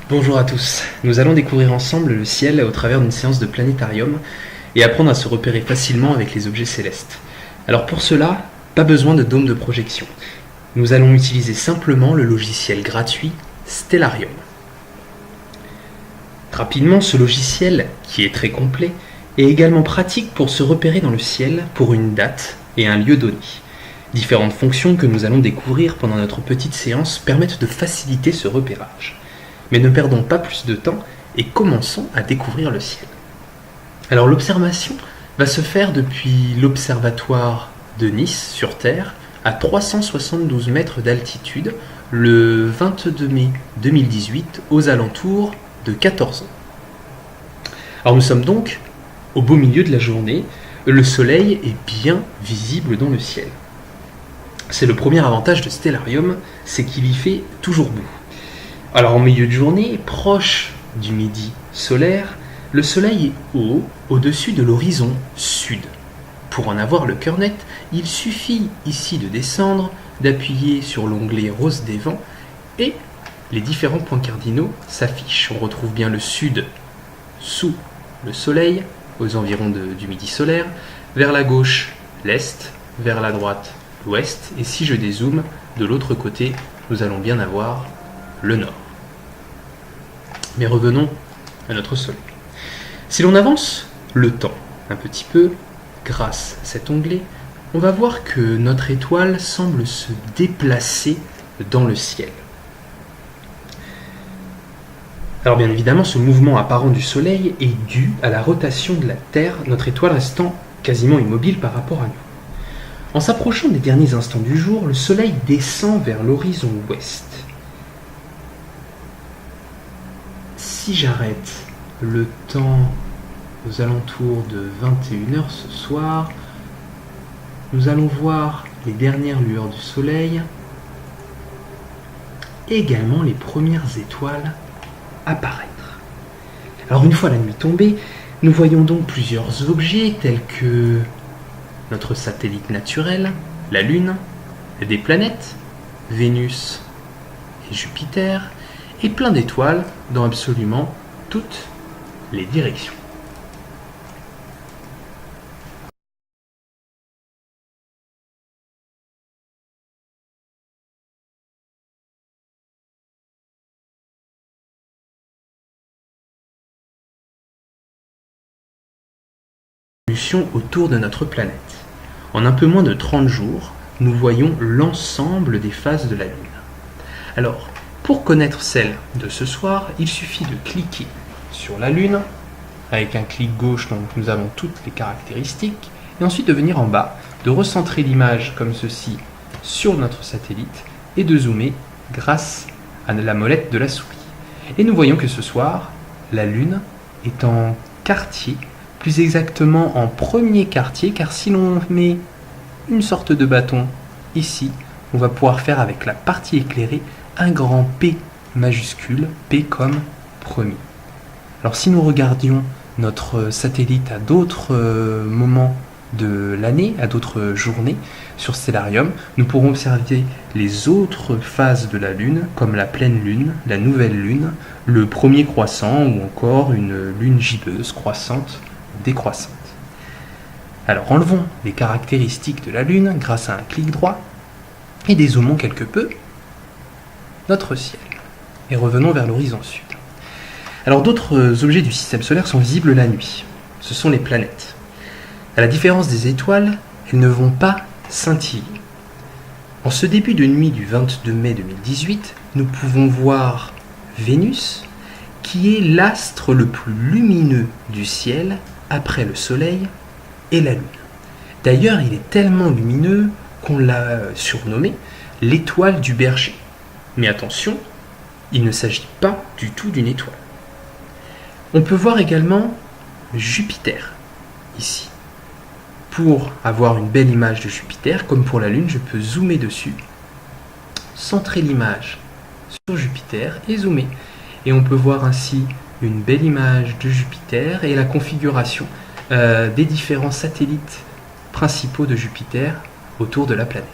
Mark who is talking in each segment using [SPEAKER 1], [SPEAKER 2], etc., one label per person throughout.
[SPEAKER 1] Bonjour à tous, nous allons découvrir ensemble le ciel au travers d'une séance de planétarium et apprendre à se repérer facilement avec les objets célestes. Alors pour cela, pas besoin de dôme de projection. Nous allons utiliser simplement le logiciel gratuit Stellarium. Rapidement, ce logiciel, qui est très complet, est également pratique pour se repérer dans le ciel pour une date et un lieu donné. Différentes fonctions que nous allons découvrir pendant notre petite séance permettent de faciliter ce repérage. Mais ne perdons pas plus de temps et commençons à découvrir le ciel. Alors l'observation va se faire depuis l'observatoire de Nice sur Terre à 372 mètres d'altitude le 22 mai 2018 aux alentours de 14 ans. Alors nous sommes donc au beau milieu de la journée, le soleil est bien visible dans le ciel. C'est le premier avantage de Stellarium, c'est qu'il y fait toujours beau. Alors en milieu de journée, proche du midi solaire, le soleil est haut au-dessus de l'horizon sud. Pour en avoir le cœur net, il suffit ici de descendre, d'appuyer sur l'onglet rose des vents et les différents points cardinaux s'affichent. On retrouve bien le sud sous le soleil, aux environs du midi solaire, vers la gauche l'est, vers la droite l'ouest, et si je dézoome, de l'autre côté, nous allons bien avoir le nord. Mais revenons à notre soleil. Si l'on avance le temps un petit peu, grâce à cet onglet, on va voir que notre étoile semble se déplacer dans le ciel. Alors bien évidemment, ce mouvement apparent du soleil est dû à la rotation de la Terre, notre étoile restant quasiment immobile par rapport à nous. En s'approchant des derniers instants du jour, le soleil descend vers l'horizon ouest. Si j'arrête le temps aux alentours de 21h ce soir, nous allons voir les dernières lueurs du soleil et également les premières étoiles apparaître. Alors une fois la nuit tombée, nous voyons donc plusieurs objets tels que notre satellite naturel, la Lune, des planètes, Vénus et Jupiter, et plein d'étoiles dans absolument toutes les directions. Autour de notre planète. En un peu moins de 30 jours, nous voyons l'ensemble des phases de la Lune. Alors, pour connaître celle de ce soir, il suffit de cliquer sur la Lune, avec un clic gauche, donc nous avons toutes les caractéristiques, et ensuite de venir en bas, de recentrer l'image comme ceci sur notre satellite, et de zoomer grâce à la molette de la souris. Et nous voyons que ce soir, la Lune est en quartier, plus exactement en premier quartier, car si l'on met une sorte de bâton ici, on va pouvoir faire avec la partie éclairée un grand P majuscule, P comme premier. Alors si nous regardions notre satellite à d'autres moments de l'année, à d'autres journées sur Stellarium, nous pourrons observer les autres phases de la Lune, comme la pleine Lune, la nouvelle Lune, le premier croissant ou encore une lune gibbeuse, croissante, décroissante. Alors enlevons les caractéristiques de la Lune grâce à un clic droit et dézoomons quelque peu notre ciel et revenons vers l'horizon sud. Alors d'autres objets du système solaire sont visibles la nuit. Ce sont les planètes. À la différence des étoiles, elles ne vont pas scintiller. En ce début de nuit du 22 mai 2018, nous pouvons voir Vénus, qui est l'astre le plus lumineux du ciel après le Soleil et la Lune. D'ailleurs, il est tellement lumineux qu'on l'a surnommé l'étoile du berger. Mais attention, il ne s'agit pas du tout d'une étoile. On peut voir également Jupiter, ici. Pour avoir une belle image de Jupiter, comme pour la Lune, je peux zoomer dessus, centrer l'image sur Jupiter et zoomer. Et on peut voir ainsi une belle image de Jupiter et la configuration des différents satellites principaux de Jupiter autour de la planète.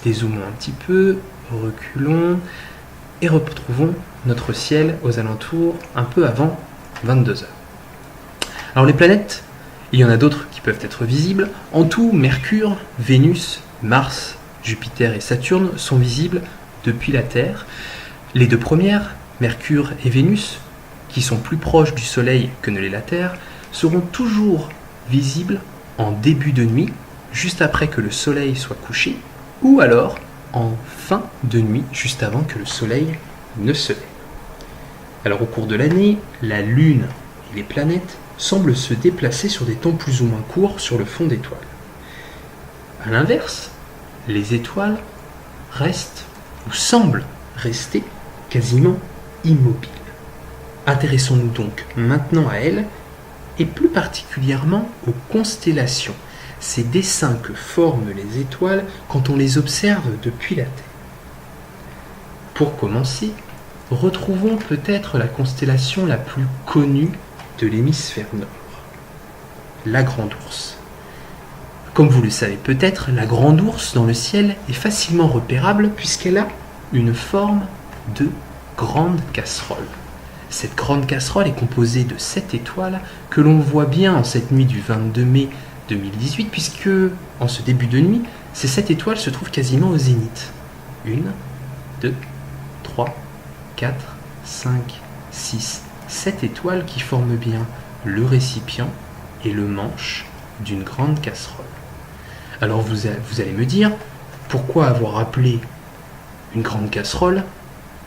[SPEAKER 1] Dézoomons un petit peu, reculons, et retrouvons notre ciel aux alentours un peu avant 22 heures. Alors les planètes, il y en a d'autres qui peuvent être visibles. En tout, Mercure, Vénus, Mars, Jupiter et Saturne sont visibles depuis la Terre. Les deux premières, Mercure et Vénus, qui sont plus proches du Soleil que ne l'est la Terre, seront toujours visibles en début de nuit, juste après que le Soleil soit couché, ou alors en fin de nuit, juste avant que le Soleil ne se lève. Alors au cours de l'année, la Lune et les planètes semblent se déplacer sur des temps plus ou moins courts sur le fond d'étoiles. A l'inverse, les étoiles restent ou semblent rester quasiment immobiles. Intéressons-nous donc maintenant à elles et plus particulièrement aux constellations, ces dessins que forment les étoiles quand on les observe depuis la Terre. Pour commencer, retrouvons peut-être la constellation la plus connue de l'hémisphère nord, la Grande Ourse. Comme vous le savez peut-être, la Grande Ourse dans le ciel est facilement repérable puisqu'elle a une forme de grande casserole. Cette grande casserole est composée de 7 étoiles que l'on voit bien en cette nuit du 22 mai 2018 puisque, en ce début de nuit, ces 7 étoiles se trouvent quasiment au zénith. 1, 2, 3, 4, 5, 6, 7 étoiles qui forment bien le récipient et le manche d'une grande casserole. Alors vous allez me dire, pourquoi avoir appelé une grande casserole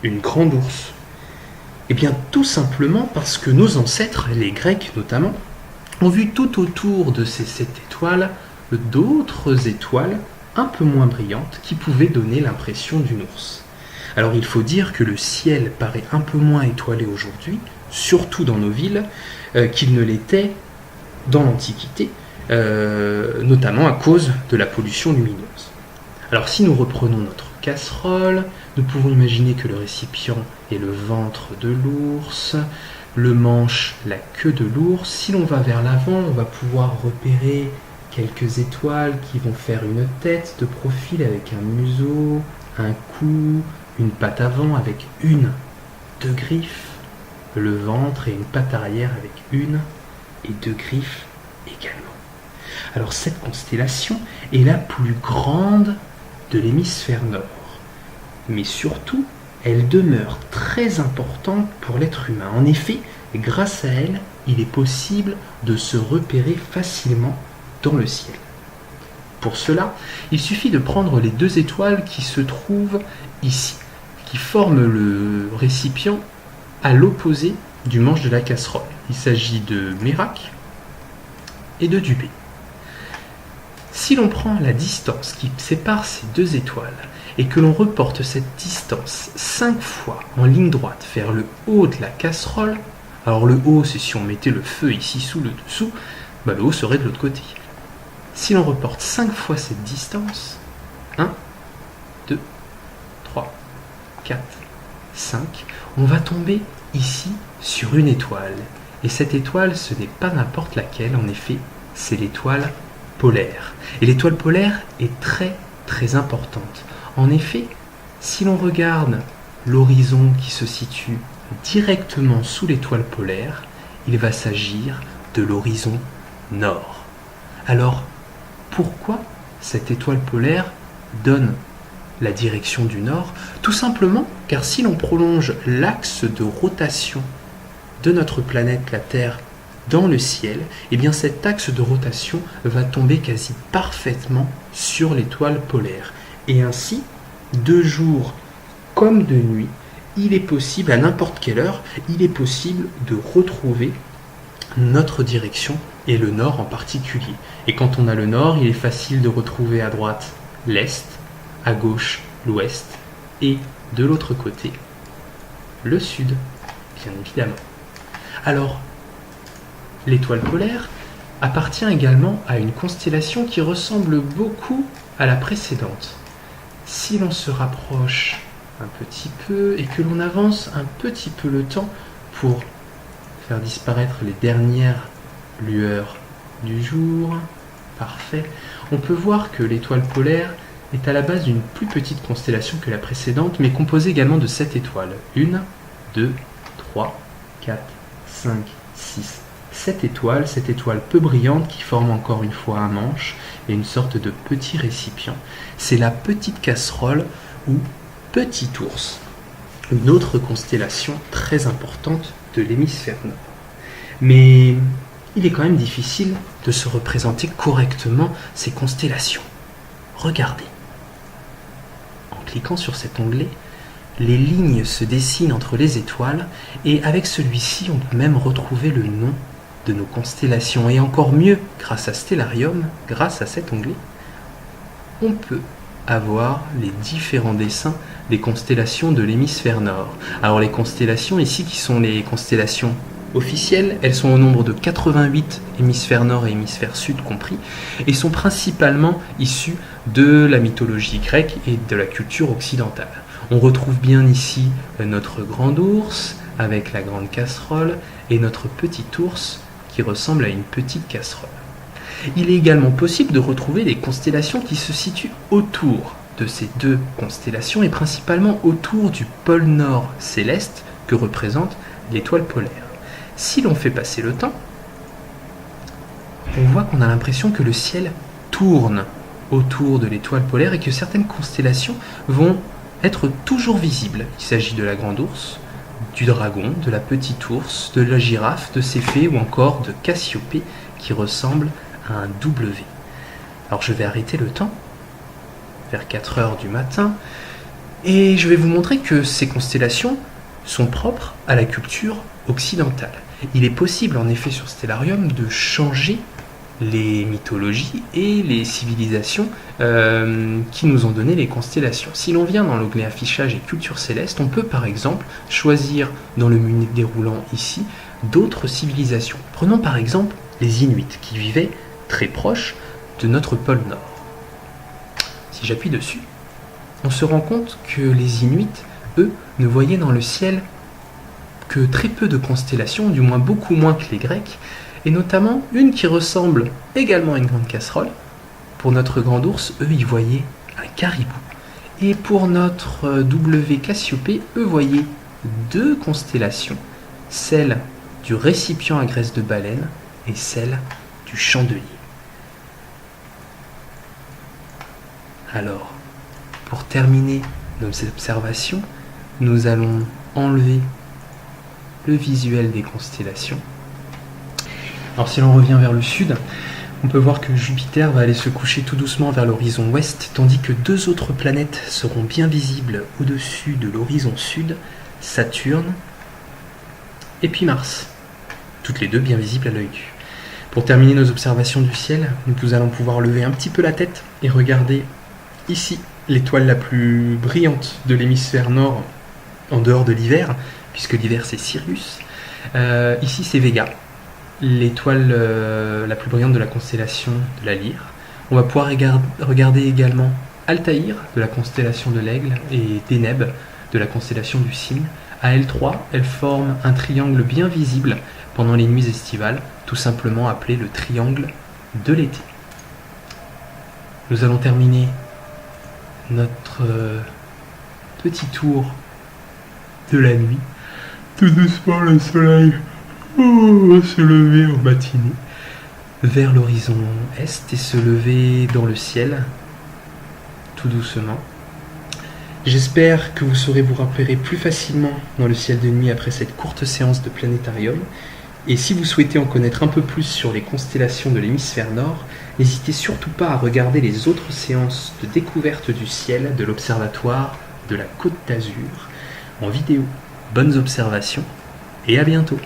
[SPEAKER 1] une grande ourse? Eh bien tout simplement parce que nos ancêtres, les Grecs notamment, ont vu tout autour de ces 7 étoiles d'autres étoiles un peu moins brillantes qui pouvaient donner l'impression d'une ours. Alors il faut dire que le ciel paraît un peu moins étoilé aujourd'hui, surtout dans nos villes, qu'il ne l'était dans l'Antiquité, notamment à cause de la pollution lumineuse. Alors si nous reprenons notre casserole, nous pouvons imaginer que le récipient est le ventre de l'ours, le manche la queue de l'ours. Si l'on va vers l'avant, on va pouvoir repérer quelques étoiles qui vont faire une tête de profil avec un museau, un cou, une patte avant avec 2 griffes, le ventre et une patte arrière avec 1 et 2 griffes également. Alors cette constellation est la plus grande de l'hémisphère nord, mais surtout elle demeure très importante pour l'être humain. En effet, grâce à elle, il est possible de se repérer facilement dans le ciel. Pour cela, il suffit de prendre les 2 étoiles qui se trouvent ici, qui forment le récipient à l'opposé du manche de la casserole. Il s'agit de Mérac et de Dubé. Si l'on prend la distance qui sépare ces 2 étoiles et que l'on reporte cette distance 5 fois en ligne droite vers le haut de la casserole, alors le haut c'est si on mettait le feu ici sous le dessous, le haut serait de l'autre côté. Si l'on reporte 5 fois cette distance, 1, 2, 3, 4, 5, on va tomber ici sur une étoile. Et cette étoile, ce n'est pas n'importe laquelle, en effet, c'est l'étoile polaire. Et l'étoile polaire est très très importante. En effet, si l'on regarde l'horizon qui se situe directement sous l'étoile polaire, il va s'agir de l'horizon nord. Alors, pourquoi cette étoile polaire donne la direction du nord? Tout simplement car si l'on prolonge l'axe de rotation de notre planète, la Terre, dans le ciel, eh bien cet axe de rotation va tomber quasi parfaitement sur l'étoile polaire. Et ainsi, de jour comme de nuit, il est possible, à n'importe quelle heure, il est possible de retrouver notre direction et le nord en particulier. Et quand on a le nord, il est facile de retrouver à droite l'est, à gauche l'ouest et de l'autre côté le sud, bien évidemment. Alors, l'étoile polaire appartient également à une constellation qui ressemble beaucoup à la précédente. Si l'on se rapproche un petit peu et que l'on avance un petit peu le temps pour faire disparaître les dernières lueurs du jour, parfait, on peut voir que l'étoile polaire est à la base d'une plus petite constellation que la précédente, mais composée également de 7 étoiles. 1, 2, 3, 4, 5, 6, 7 étoiles, 7 étoiles peu brillantes qui forment encore une fois un manche et une sorte de petit récipient. C'est la petite casserole ou petit ours, une autre constellation très importante de l'hémisphère nord. Mais il est quand même difficile de se représenter correctement ces constellations. Regardez. En cliquant sur cet onglet, les lignes se dessinent entre les étoiles et avec celui-ci, on peut même retrouver le nom de nos constellations. Et encore mieux, grâce à Stellarium, grâce à cet onglet, on peut avoir les différents dessins des constellations de l'hémisphère nord. Alors les constellations ici qui sont les constellations officielles, elles sont au nombre de 88, hémisphère nord et hémisphère sud compris, et sont principalement issues de la mythologie grecque et de la culture occidentale. On retrouve bien ici notre grand ours avec la grande casserole et notre petit ours qui ressemble à une petite casserole. Il est également possible de retrouver des constellations qui se situent autour de ces deux constellations et principalement autour du pôle nord céleste que représente l'étoile polaire. Si l'on fait passer le temps, on voit qu'on a l'impression que le ciel tourne autour de l'étoile polaire et que certaines constellations vont être toujours visibles. Il s'agit de la grande ours, du dragon, de la petite ours, de la girafe, de Céphée ou encore de Cassiopée qui ressemble à un W. Alors je vais arrêter le temps vers 4 heures du matin et je vais vous montrer que ces constellations sont propres à la culture occidentale. Il est possible en effet sur Stellarium de changer les mythologies et les civilisations qui nous ont donné les constellations. Si l'on vient dans l'onglet affichage et culture céleste, on peut par exemple choisir dans le menu déroulant ici d'autres civilisations. Prenons par exemple les Inuits qui vivaient très proches de notre pôle nord. Si j'appuie dessus, on se rend compte que les Inuits, eux, ne voyaient dans le ciel que très peu de constellations, du moins beaucoup moins que les Grecs, et notamment une qui ressemble également à une grande casserole. Pour notre grand ours, eux, ils voyaient un caribou. Et pour notre W Cassiopée, eux voyaient deux constellations, celle du récipient à graisse de baleine et celle du chandelier. Alors, pour terminer nos observations, nous allons enlever le visuel des constellations. Alors si l'on revient vers le sud, on peut voir que Jupiter va aller se coucher tout doucement vers l'horizon ouest, tandis que deux autres planètes seront bien visibles au-dessus de l'horizon sud, Saturne et puis Mars, toutes les deux bien visibles à l'œil nu. Pour terminer nos observations du ciel, nous allons pouvoir lever un petit peu la tête et regarder ici l'étoile la plus brillante de l'hémisphère nord en dehors de l'hiver, puisque l'hiver c'est Sirius. Ici c'est Vega, l'étoile la plus brillante de la constellation de la Lyre. On va pouvoir regarder également Altaïr de la constellation de l'Aigle et Deneb de la constellation du Cygne. À L3, elles forment un triangle bien visible pendant les nuits estivales, tout simplement appelé le triangle de l'été. Nous allons terminer notre petit tour de la nuit. Tout doucement le soleil va se lever en matinée vers l'horizon est et se lever dans le ciel tout doucement. J'espère que vous saurez vous repérer plus facilement dans le ciel de nuit après cette courte séance de planétarium. Et si vous souhaitez en connaître un peu plus sur les constellations de l'hémisphère nord, n'hésitez surtout pas à regarder les autres séances de découverte du ciel de l'Observatoire de la Côte d'Azur en vidéo. Bonnes observations et à bientôt!